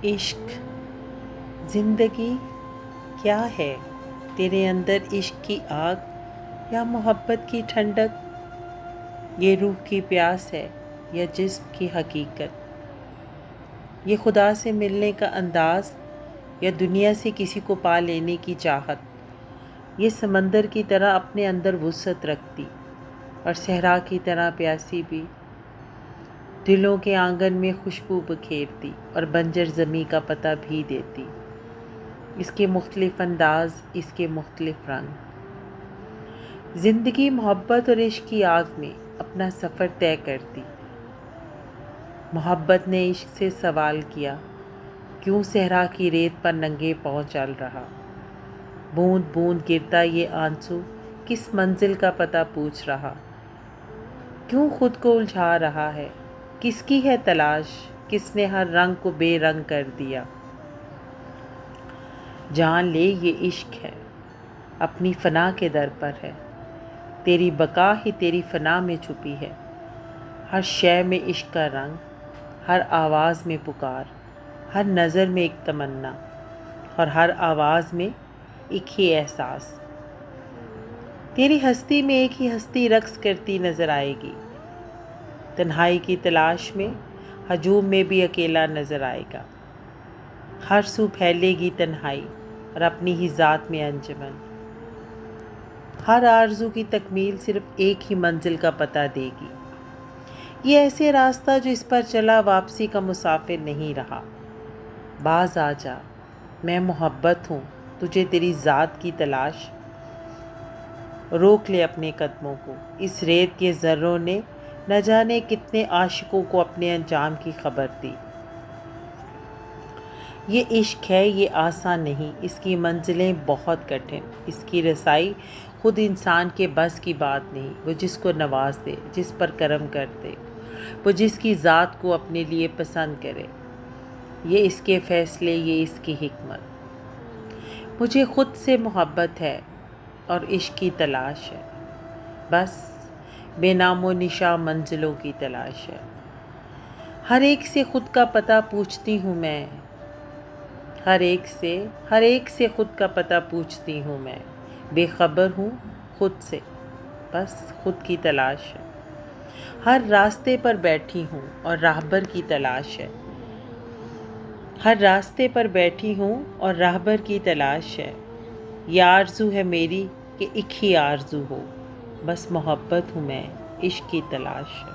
عشق زندگی کیا ہے؟ تیرے اندر عشق کی آگ یا محبت کی ٹھنڈک؟ یہ روح کی پیاس ہے یا جسم کی حقیقت؟ یہ خدا سے ملنے کا انداز یا دنیا سے کسی کو پا لینے کی چاہت؟ یہ سمندر کی طرح اپنے اندر وسعت رکھتی اور صحرا کی طرح پیاسی بھی، دلوں کے آنگن میں خوشبو بکھیرتی اور بنجر زمیں کا پتہ بھی دیتی۔ اس کے مختلف انداز، اس کے مختلف رنگ۔ زندگی محبت اور عشق کی آگ میں اپنا سفر طے کرتی۔ محبت نے عشق سے سوال کیا، کیوں صحرا کی ریت پر ننگے پاؤں چل رہا؟ بوند بوند گرتا یہ آنسو کس منزل کا پتہ پوچھ رہا؟ کیوں خود کو الجھا رہا ہے؟ کس کی ہے تلاش؟ کس نے ہر رنگ کو بے رنگ کر دیا؟ جان لے یہ عشق ہے، اپنی فنا کے در پر ہے۔ تیری بقا ہی تیری فنا میں چھپی ہے۔ ہر شے میں عشق کا رنگ، ہر آواز میں پکار، ہر نظر میں ایک تمنا، اور ہر آواز میں ایک ہی احساس۔ تیری ہستی میں ایک ہی ہستی رقص کرتی نظر آئے گی۔ تنہائی کی تلاش میں ہجوم میں بھی اکیلا نظر آئے گا۔ ہر سو پھیلے گی تنہائی اور اپنی ہی ذات میں انجمن۔ ہر آرزو کی تکمیل صرف ایک ہی منزل کا پتہ دے گی۔ یہ ایسے راستہ جو اس پر چلا واپسی کا مسافر نہیں رہا۔ باز آ جا، میں محبت ہوں، تجھے تیری ذات کی تلاش۔ روک لے اپنے قدموں کو، اس ریت کے ذروں نے نہ جانے کتنے عاشقوں کو اپنے انجام کی خبر دی۔ یہ عشق ہے، یہ آسان نہیں، اس کی منزلیں بہت کٹھن، اس کی رسائی خود انسان کے بس کی بات نہیں۔ وہ جس کو نواز دے، جس پر کرم کر دے، وہ جس کی ذات کو اپنے لیے پسند کرے، یہ اس کے فیصلے، یہ اس کی حکمت۔ مجھے خود سے محبت ہے اور عشق کی تلاش ہے، بس بے نام و نشاں منزلوں کی تلاش ہے۔ ہر ایک سے خود کا پتہ پوچھتی ہوں میں، ہر ایک سے خود کا پتہ پوچھتی ہوں میں۔ بے خبر ہوں خود سے، بس خود کی تلاش ہے۔ ہر راستے پر بیٹھی ہوں اور راہبر کی تلاش ہے۔ ہر راستے پر بیٹھی ہوں اور راہبر کی تلاش ہے۔ یہ آرزو ہے میری کہ ایک ہی آرزو ہو، بس محبت ہوں میں، عشق کی تلاش ہے۔